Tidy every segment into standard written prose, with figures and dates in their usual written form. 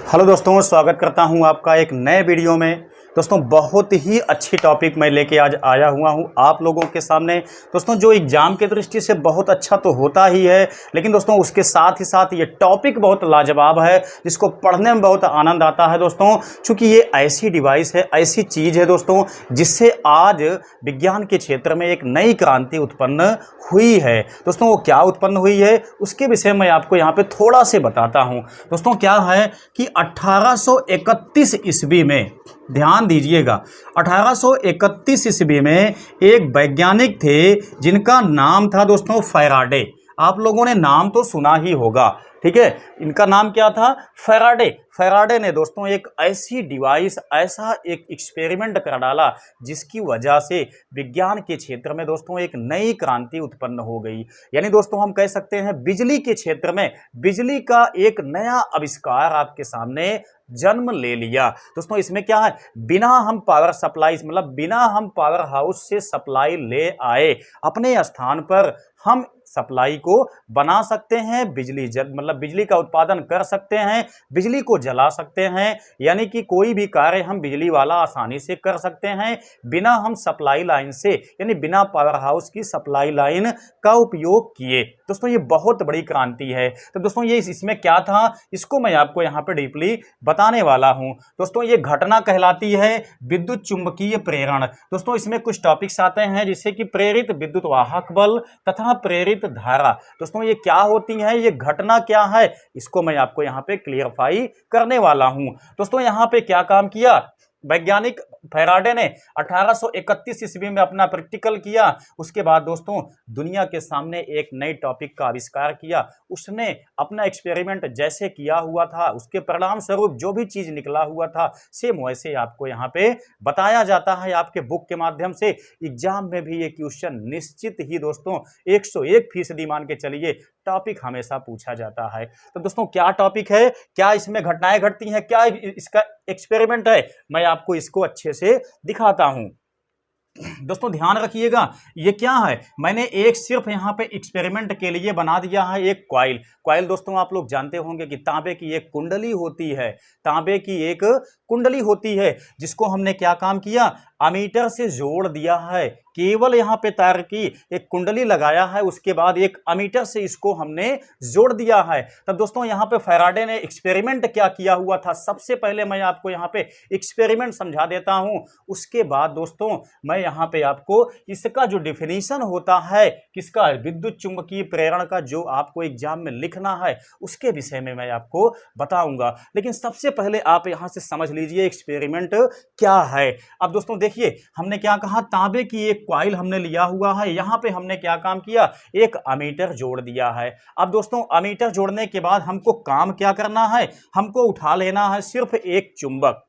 Hello दोस्तों, स्वागत करता हूं आपका एक नए वीडियो में। दोस्तों बहुत ही अच्छी टॉपिक मैं लेके आज आया हुआ हूं आप लोगों के सामने। दोस्तों जो एग्ज़ाम के दृष्टि से बहुत अच्छा तो होता ही है, लेकिन दोस्तों उसके साथ ही साथ ये टॉपिक बहुत लाजवाब है, जिसको पढ़ने में बहुत आनंद आता है दोस्तों। चूँकि ये ऐसी डिवाइस है, ऐसी चीज़ है दोस्तों, जिससे आज विज्ञान के क्षेत्र में एक नई क्रांति उत्पन्न हुई है। दोस्तों वो क्या उत्पन्न हुई है उसके विषय में आपको यहाँ पे थोड़ा से बताता हूँ। दोस्तों क्या है कि 1831 ईस्वी में, ध्यान दीजिएगा, 1831 ईस्वी में एक वैज्ञानिक थे जिनका नाम था दोस्तों फैराडे। आप लोगों ने नाम तो सुना ही होगा, ठीक है। इनका नाम क्या था? फैराडे। फैराडे ने दोस्तों एक ऐसी डिवाइस, ऐसा एक एक्सपेरिमेंट कर डाला जिसकी वजह से विज्ञान के क्षेत्र में दोस्तों एक नई क्रांति उत्पन्न हो गई। यानी दोस्तों हम कह सकते हैं बिजली के क्षेत्र में बिजली का एक नया आविष्कार आपके सामने जन्म ले लिया। दोस्तों इसमें क्या है, बिना हम पावर सप्लाई, मतलब बिना हम पावर हाउस से सप्लाई ले आए, अपने स्थान पर हम सप्लाई को बना सकते हैं, बिजली मतलब बिजली का उत्पादन कर सकते हैं, बिजली को जला सकते हैं। यानी कि कोई भी कार्य हम बिजली वाला आसानी से कर सकते हैं बिना हम सप्लाई लाइन से, यानी बिना पावर हाउस की सप्लाई लाइन का उपयोग किए। दोस्तों ये बहुत बड़ी क्रांति है। तो दोस्तों ये इसमें क्या था, इसको मैं आपको यहाँ पे डीपली बताने वाला हूँ। दोस्तों ये घटना कहलाती है विद्युत चुंबकीय प्रेरण। दोस्तों इसमें कुछ टॉपिक्स आते हैं जैसे कि प्रेरित विद्युत वाहक बल तथा प्रेरित धारा। दोस्तों ये क्या होती है, ये घटना क्या है, इसको मैं आपको यहाँ पे क्लियरफाई करने वाला हूँ। दोस्तों यहाँ पे क्या काम किया वैज्ञानिक फैराडे ने, 1831 ईस्वी में अपना प्रैक्टिकल किया। उसके बाद दोस्तों दुनिया के सामने एक नए टॉपिक का आविष्कार किया। उसने अपना एक्सपेरिमेंट जैसे किया हुआ था, उसके परिणाम स्वरूप जो भी चीज निकला हुआ था सेम वैसे आपको यहाँ पे बताया जाता है आपके बुक के माध्यम से। एग्जाम में भी ये क्वेश्चन निश्चित ही दोस्तों 101% मान के चलिए टॉपिक हमेशा पूछा जाता है। तो दोस्तों क्या टॉपिक है, क्या इसमें घटनाएं घटती हैं, क्या इसका एक्सपेरिमेंट है, मैं आपको इसको अच्छे से दिखाता हूं। दोस्तों ध्यान रखिएगा, ये क्या है, मैंने एक सिर्फ यहाँ पे एक्सपेरिमेंट के लिए बना दिया है एक कॉइल। कॉइल दोस्तों आप लोग जानते होंगे कि तांबे की एक कुंडली होती है, तांबे की एक कुंडली होती है, जिसको हमने क्या काम किया, अमीटर से जोड़ दिया है। केवल यहाँ पे तार की एक कुंडली लगाया है, उसके बाद एक अमीटर से इसको हमने जोड़ दिया है। तब दोस्तों यहाँ पे फैराडे ने एक्सपेरिमेंट क्या किया हुआ था, सबसे पहले मैं आपको यहाँ पे एक्सपेरिमेंट समझा देता हूँ। उसके बाद दोस्तों मैं यहाँ पे आपको इसका जो डिफिनीशन होता है, किसका, विद्युत चुंबकीय प्रेरण का, जो आपको एग्जाम में लिखना है उसके विषय में मैं आपको बताऊंगा। लेकिन सबसे पहले आप यहाँ से समझ लीजिए एक्सपेरिमेंट क्या है। अब दोस्तों देखिए हमने क्या कहा, तांबे की एक कॉइल हमने लिया हुआ है, यहां पे हमने क्या काम किया, एक अमीटर जोड़ दिया है। अब दोस्तों अमीटर जोड़ने के बाद हमको काम क्या करना है, हमको उठा लेना है सिर्फ एक चुंबक,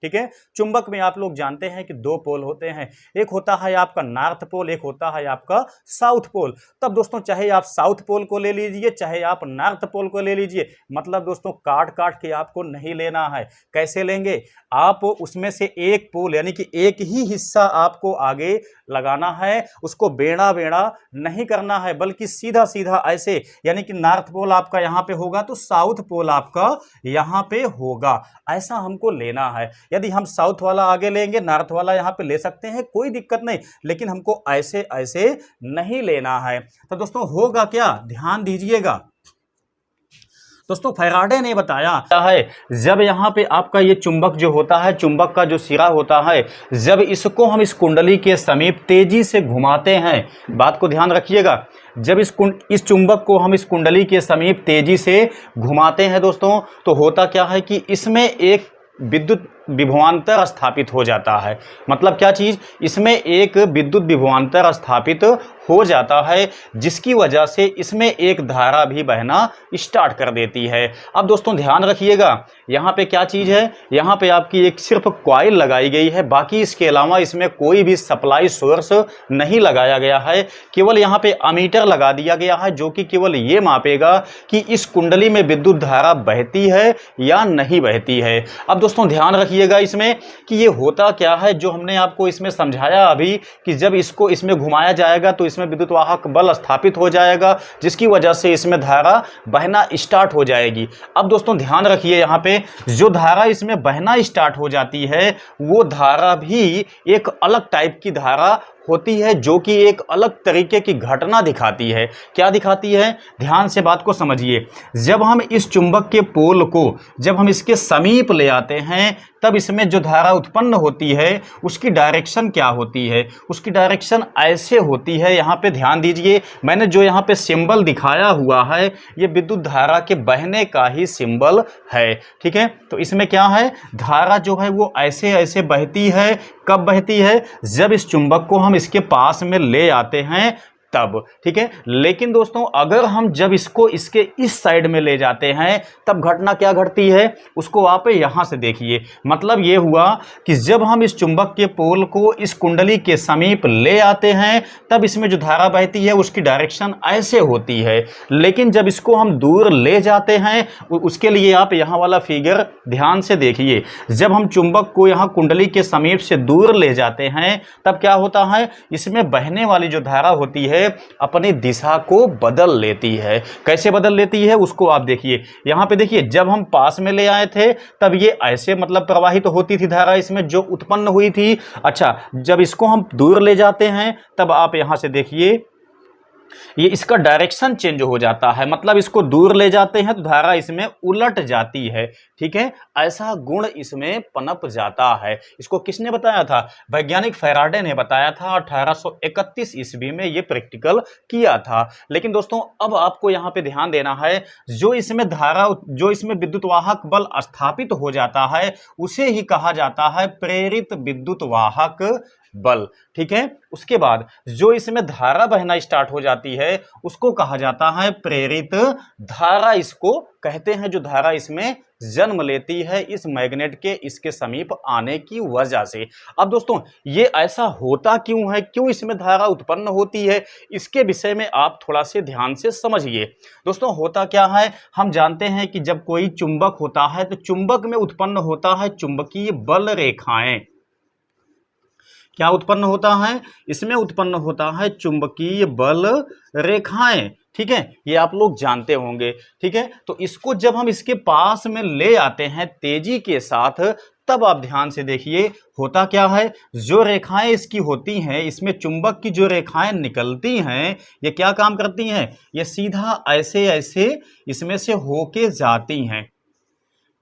ठीक है। चुंबक में आप लोग जानते हैं कि दो पोल होते हैं, एक होता है आपका नॉर्थ पोल, एक होता है आपका साउथ पोल। तब दोस्तों चाहे आप साउथ पोल को ले लीजिए, चाहे आप नॉर्थ पोल को ले लीजिए, मतलब दोस्तों काट काट के आपको नहीं लेना है। कैसे लेंगे, आप उसमें से एक पोल यानी कि एक ही हिस्सा आपको आगे लगाना है, उसको बेड़ा बेड़ा नहीं करना है, बल्कि सीधा सीधा ऐसे, यानी कि नॉर्थ पोल आपका यहाँ पे होगा तो साउथ पोल आपका यहाँ पे होगा, ऐसा हमको लेना है। यदि हम साउथ वाला आगे लेंगे, नॉर्थ वाला यहाँ पे ले सकते हैं, कोई दिक्कत नहीं, लेकिन हमको ऐसे ऐसे नहीं लेना है। तो दोस्तों होगा क्या, ध्यान दीजिएगा। दोस्तों फैराडे ने बताया है, जब यहाँ पे आपका ये चुंबक जो होता है, चुंबक का जो सिरा होता है, जब इसको हम इस कुंडली के समीप तेजी से घुमाते हैं, बात को ध्यान रखिएगा, जब इस चुंबक को हम इस कुंडली के समीप तेजी से घुमाते हैं दोस्तों, तो होता क्या है कि इसमें एक विद्युत विभवांतर स्थापित हो जाता है। मतलब क्या चीज, इसमें एक विद्युत विभवांतर स्थापित हो जाता है, जिसकी वजह से इसमें एक धारा भी बहना स्टार्ट कर देती है। अब दोस्तों ध्यान रखिएगा, यहाँ पे क्या चीज है, यहाँ पे आपकी एक सिर्फ कॉइल लगाई गई है, बाकी इसके अलावा इसमें कोई भी सप्लाई सोर्स नहीं लगाया गया है। केवल यहाँ पे अमीटर लगा दिया गया है, जो कि केवल ये मापेगा कि इस कुंडली में विद्युत धारा बहती है या नहीं बहती है। अब दोस्तों ध्यान रखिए, रखिएगा इसमें कि ये होता क्या है, जो हमने आपको इसमें समझाया अभी कि जब इसको इसमें घुमाया जाएगा तो इसमें विद्युत वाहक बल स्थापित हो जाएगा, जिसकी वजह से इसमें धारा बहना स्टार्ट हो जाएगी। अब दोस्तों ध्यान रखिए, यहाँ पे जो धारा इसमें बहना स्टार्ट हो जाती है वो धारा भी एक अलग टाइप की धारा होती है, जो कि एक अलग तरीके की घटना दिखाती है। क्या दिखाती है, ध्यान से बात को समझिए। जब हम इस चुंबक के पोल को जब हम इसके समीप ले आते हैं तब इसमें जो धारा उत्पन्न होती है उसकी डायरेक्शन क्या होती है, उसकी डायरेक्शन ऐसे होती है। यहाँ पे ध्यान दीजिए, मैंने जो यहाँ पे सिंबल दिखाया हुआ है ये विद्युत धारा के बहने का ही सिंबल है, ठीक है। तो इसमें क्या है, धारा जो है वो ऐसे ऐसे बहती है। कब बहती है, जब इस चुंबक को हम इसके पास में ले आते हैं तब, ठीक है। लेकिन दोस्तों अगर हम जब इसको इसके इस साइड में ले जाते हैं तब घटना क्या घटती है उसको आप यहां से देखिए। मतलब ये हुआ कि जब हम इस चुंबक के पोल को इस कुंडली के समीप ले आते हैं तब इसमें जो धारा बहती है उसकी डायरेक्शन ऐसे होती है। लेकिन जब इसको हम दूर ले जाते हैं, उसके लिए आप यहां वाला फिगर ध्यान से देखिए। जब हम चुंबक को यहां कुंडली के समीप से दूर ले जाते हैं तब क्या होता है, इसमें बहने वाली जो धारा होती है अपनी दिशा को बदल लेती है। कैसे बदल लेती है उसको आप देखिए। यहां पे देखिए, जब हम पास में ले आए थे तब ये ऐसे मतलब प्रवाहित तो होती थी धारा इसमें जो उत्पन्न हुई थी। अच्छा, जब इसको हम दूर ले जाते हैं तब आप यहां से देखिए ये इसका डायरेक्शन चेंज हो जाता है। मतलब इसको दूर ले जाते हैं तो धारा इसमें उलट जाती है, ठीक है। ऐसा गुण इसमें पनप जाता है। इसको किसने बताया था, वैज्ञानिक फैराडे ने बताया था। 1831 ईस्वी में ये प्रैक्टिकल किया था। लेकिन दोस्तों अब आपको यहाँ पे ध्यान देना है, जो इसमें धारा जो इसमें विद्युत वाहक बल स्थापित हो जाता है उसे ही कहा जाता है प्रेरित विद्युत वाहक बल, ठीक है। उसके बाद जो इसमें धारा बहना स्टार्ट हो जाती है उसको कहा जाता है प्रेरित धारा, इसको कहते हैं, जो धारा इसमें जन्म लेती है इस मैग्नेट के इसके समीप आने की वजह से। अब दोस्तों ये ऐसा होता क्यों है, क्यों इसमें धारा उत्पन्न होती है, इसके विषय में आप थोड़ा से ध्यान से समझिए। दोस्तों होता क्या है, हम जानते हैं कि जब कोई चुंबक होता है तो चुंबक में उत्पन्न होता है चुंबकीय बल रेखाएं। क्या उत्पन्न होता है, इसमें उत्पन्न होता है चुंबकीय बल रेखाएं, ठीक है। ये आप लोग जानते होंगे, ठीक है। तो इसको जब हम इसके पास में ले आते हैं तेजी के साथ तब आप ध्यान से देखिए होता क्या है, जो रेखाएं इसकी होती हैं, इसमें चुंबक की जो रेखाएं निकलती हैं ये क्या काम करती हैं, ये सीधा ऐसे ऐसे इसमें से होके जाती हैं,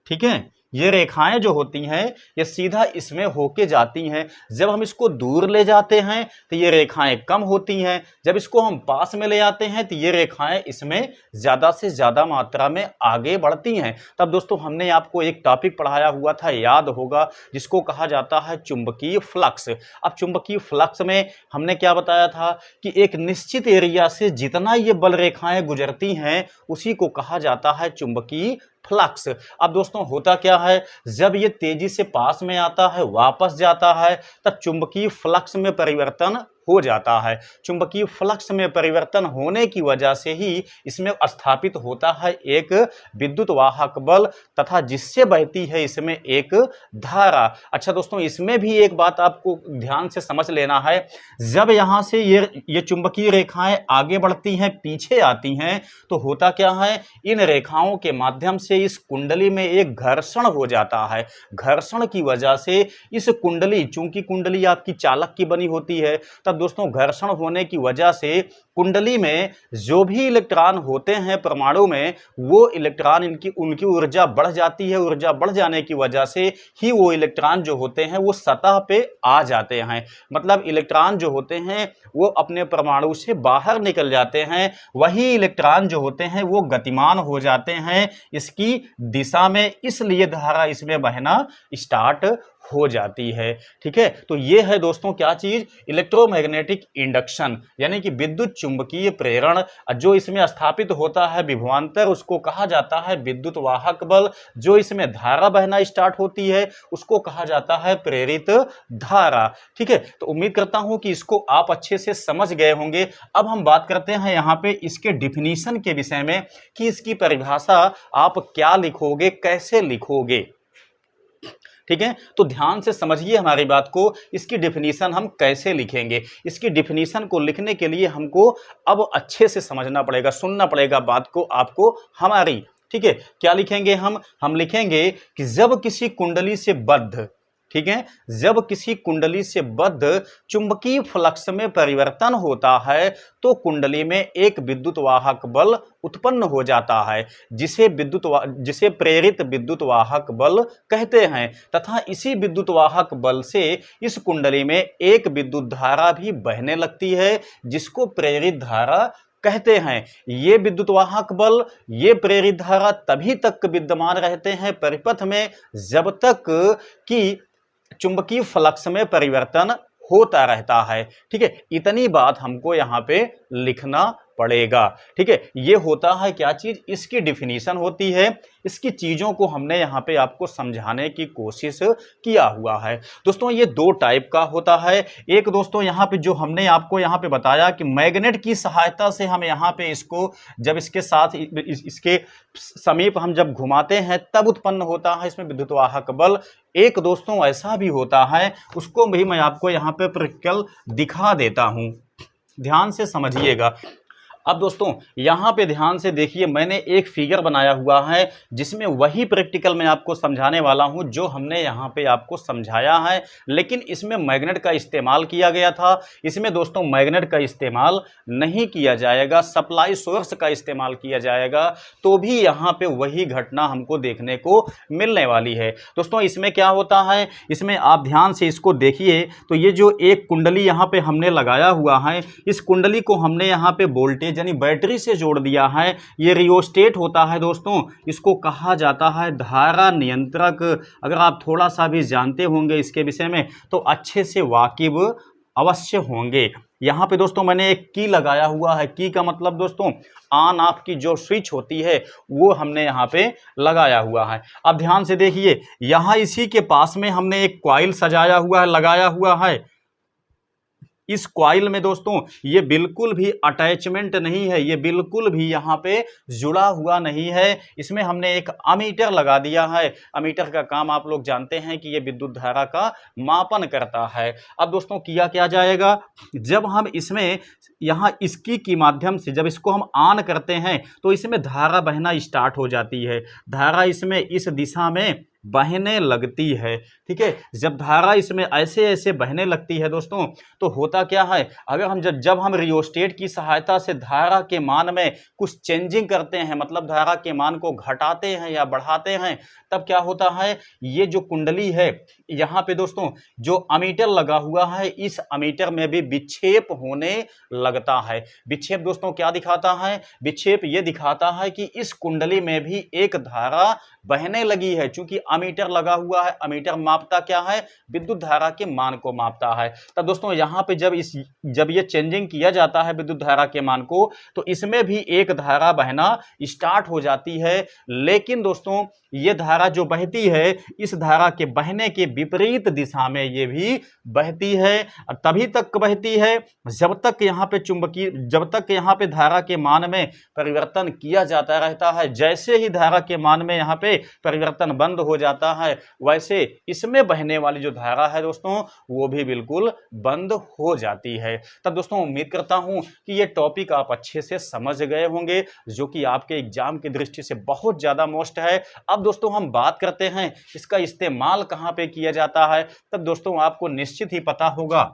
ठीक है। ये रेखाएं जो होती हैं ये सीधा इसमें होके जाती हैं। जब हम इसको दूर ले जाते हैं तो ये रेखाएं कम होती हैं, जब इसको हम पास में ले आते हैं तो ये रेखाएं इसमें ज़्यादा से ज़्यादा मात्रा में आगे बढ़ती हैं। तब दोस्तों हमने आपको एक टॉपिक पढ़ाया हुआ था, याद होगा, जिसको कहा जाता है चुंबकीय फ्लक्स। अब चुंबकीय फ्लक्स में हमने क्या बताया था कि एक निश्चित एरिया से जितना ये बल रेखाएं गुजरती हैं उसी को कहा जाता है चुंबकीय फ्लक्स। अब दोस्तों होता क्या है, जब ये तेजी से पास में आता है वापस जाता है तब चुंबकीय फ्लक्स में परिवर्तन हो जाता है। चुंबकीय फ्लक्स में परिवर्तन होने की वजह से ही इसमें स्थापित होता है एक विद्युत वाहक बल तथा जिससे बहती है इसमें एक धारा। अच्छा दोस्तों इसमें भी एक बात आपको ध्यान से समझ लेना है, जब यहाँ से ये चुंबकीय रेखाएं आगे बढ़ती हैं पीछे आती हैं तो होता क्या है, इन रेखाओं के माध्यम से इस कुंडली में एक घर्षण हो जाता है। घर्षण की वजह से इस कुंडली, चूंकि कुंडली आपकी चालक की बनी होती है, तब दोस्तों घर्षण होने की वजह से कुंडली में जो भी इलेक्ट्रॉन होते हैं परमाणु में, वो इलेक्ट्रॉन उनकी ऊर्जा बढ़ जाती है। ऊर्जा बढ़ जाने की वजह से ही वो इलेक्ट्रॉन जो होते हैं वो सतह पे आ जाते हैं। मतलब इलेक्ट्रॉन जो होते हैं वो अपने परमाणु से बाहर निकल जाते हैं। वही इलेक्ट्रॉन जो होते हैं वो गतिमान हो जाते हैं इसकी दिशा में, इसलिए धारा इसमें बहना स्टार्ट हो जाती है, ठीक है। तो ये है दोस्तों क्या चीज, इलेक्ट्रोमैग्नेटिक इंडक्शन, यानी कि विद्युत चुंबकीय प्रेरण। जो इसमें स्थापित होता है विभवांतर उसको कहा जाता है विद्युत वाहक बल। जो इसमें धारा बहना स्टार्ट होती है उसको कहा जाता है प्रेरित धारा, ठीक है। तो उम्मीद करता हूं कि इसको आप अच्छे से समझ गए होंगे। अब हम बात करते हैं यहाँ पे इसके डिफिनीशन के विषय में कि इसकी परिभाषा आप क्या लिखोगे, कैसे लिखोगे। ठीक है, तो ध्यान से समझिए हमारी बात को। इसकी डेफिनेशन हम कैसे लिखेंगे, इसकी डेफिनेशन को लिखने के लिए हमको अब अच्छे से समझना पड़ेगा, सुनना पड़ेगा बात को आपको हमारी। ठीक है, क्या लिखेंगे हम लिखेंगे कि जब किसी कुंडली से बद्ध, ठीक है, जब किसी कुंडली से बद्ध चुंबकीय फ्लक्स में परिवर्तन होता है तो कुंडली में एक विद्युत वाहक बल उत्पन्न हो जाता है, जिसे प्रेरित विद्युत वाहक बल कहते हैं, तथा इसी विद्युत वाहक बल से इस कुंडली में एक विद्युत धारा भी बहने लगती है, जिसको प्रेरित धारा कहते हैं। ये विद्युत वाहक बल, ये प्रेरित धारा तभी तक विद्यमान रहते हैं परिपथ में जब तक कि चुंबकीय फ्लक्स में परिवर्तन होता रहता है। ठीक है, इतनी बात हमको यहां पे लिखना पड़ेगा। ठीक है, ये होता है क्या चीज, इसकी डिफिनीशन होती है। इसकी चीजों को हमने यहां पे आपको समझाने की कोशिश किया हुआ है। दोस्तों ये दो टाइप का होता है। एक दोस्तों यहां पे जो हमने आपको यहां पे बताया कि मैग्नेट की सहायता से हम यहां पे इसको जब इसके साथ इसके समीप हम जब घुमाते हैं तब उत्पन्न होता है इसमें विद्युत वाहक बल। एक दोस्तों ऐसा भी होता है, उसको भी मैं आपको यहां पे प्रैक्टिकल दिखा देता हूं, ध्यान से समझिएगा। अब दोस्तों यहां पे ध्यान से देखिए, मैंने एक फिगर बनाया हुआ है जिसमें वही प्रैक्टिकल मैं आपको समझाने वाला हूं जो हमने यहां पे आपको समझाया है, लेकिन इसमें मैग्नेट का इस्तेमाल किया गया था। इसमें दोस्तों मैग्नेट का इस्तेमाल नहीं किया जाएगा, सप्लाई सोर्स का इस्तेमाल किया जाएगा, तो भी यहां पे वही घटना हमको देखने को मिलने वाली है। दोस्तों इसमें क्या होता है, इसमें आप ध्यान से इसको देखिए, तो ये जो एक कुंडली यहां पे हमने लगाया हुआ है, इस कुंडली को हमने यहां पे वोल्टेज यानी बैटरी से जोड़ दिया है। ये रियोस्टेट होता है दोस्तों, इसको कहा जाता है धारा नियंत्रक। अगर आप थोड़ा सा भी जानते होंगे इसके विषय में तो अच्छे से वाकिफ अवश्य होंगे। यहां पे दोस्तों मैंने एक की लगाया हुआ है। की का मतलब दोस्तों ऑन ऑफ की जो स्विच होती है वो हमने यहां पे लगाया हुआ है। अब ध्यान से देखिए, यहां इसी के पास में हमने एक कॉइल सजाया हुआ है, लगाया हुआ है। इस कॉइल में दोस्तों ये बिल्कुल भी अटैचमेंट नहीं है, ये बिल्कुल भी यहाँ पे जुड़ा हुआ नहीं है। इसमें हमने एक अमीटर लगा दिया है। अमीटर का काम आप लोग जानते हैं कि ये विद्युत धारा का मापन करता है। अब दोस्तों किया क्या जाएगा, जब हम इसमें यहाँ इसकी के माध्यम से जब इसको हम ऑन करते हैं तो इसमें धारा बहना स्टार्ट हो जाती है। धारा इसमें इस दिशा में बहने लगती है। ठीक है, जब धारा इसमें ऐसे ऐसे बहने लगती है दोस्तों, तो होता क्या है, अगर हम जब हम रियोस्टेट की सहायता से धारा के मान में कुछ चेंजिंग करते हैं, मतलब धारा के मान को घटाते हैं या बढ़ाते हैं, तब क्या होता है, ये जो कुंडली है यहाँ पे दोस्तों जो अमीटर लगा हुआ है, इस अमीटर में भी विक्षेप होने लगता है। विक्षेप दोस्तों क्या दिखाता है, विक्षेप ये दिखाता है कि इस कुंडली में भी एक धारा बहने लगी है। चूंकि अमीटर लगा हुआ है, अमीटर मापता क्या है, विद्युत धारा के मान को मापता है। तब दोस्तों यहां पे जब ये चेंजिंग किया जाता है विद्युत धारा के मान को, तो इसमें भी एक धारा बहना स्टार्ट हो जाती है। लेकिन दोस्तों ये धारा जो बहती है, इस धारा के बहने के विपरीत दिशा में ये भी बहती है। तभी तक बहती है जब तक यहाँ पे धारा के मान में परिवर्तन किया जाता रहता है। जैसे ही धारा के मान में यहाँ पे परिवर्तन बंद हो जाता है, वैसे इसमें बहने वाली जो धारा है दोस्तों वो भी बिल्कुल बंद हो जाती है। तब दोस्तों उम्मीद करता हूं कि ये टॉपिक आप अच्छे से समझ गए होंगे, जो कि आपके एग्जाम की दृष्टि से बहुत ज्यादा मोस्ट है। अब दोस्तों हम बात करते हैं इसका इस्तेमाल कहां पे किया जाता है। तब दोस्तों आपको निश्चित ही पता होगा,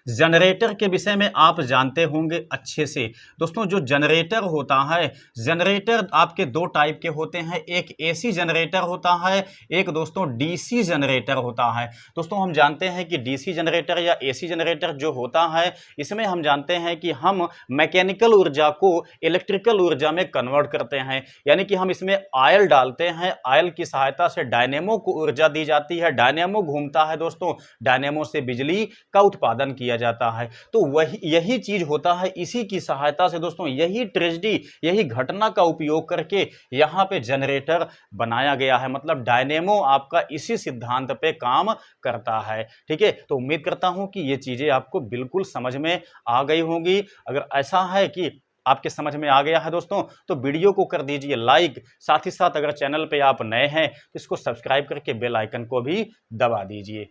जनरेटर के विषय में आप जानते होंगे अच्छे से। दोस्तों जो जनरेटर होता है, जनरेटर आपके दो टाइप के होते हैं, एक एसी जनरेटर होता है, एक दोस्तों डीसी जनरेटर होता है। दोस्तों हम जानते हैं कि डीसी जनरेटर या एसी जनरेटर जो होता है, इसमें हम जानते हैं कि हम मैकेनिकल ऊर्जा को इलेक्ट्रिकल ऊर्जा में कन्वर्ट करते हैं, यानी कि हम इसमें ऑयल डालते हैं, ऑयल की सहायता से डायनेमो को ऊर्जा दी जाती है, डायनेमो घूमता है दोस्तों, डायनेमो से बिजली का उत्पादन किया जाता है। तो यही चीज होता है, इसी की सहायता से दोस्तों यही ट्रेजेडी, यही घटना का उपयोग करके यहां पे जनरेटर बनाया गया है। मतलब डायनेमो आपका इसी सिद्धांत पे काम करता है। ठीक है, तो उम्मीद करता हूं कि ये चीजें आपको बिल्कुल समझ में आ गई होंगी। अगर ऐसा है कि आपके समझ में आ गया है दोस्तों, तो वीडियो को कर दीजिए लाइक, साथ ही साथ अगर चैनल पे आप नए हैं तो इसको सब्सक्राइब करके बेल आइकन को भी दबा दीजिए।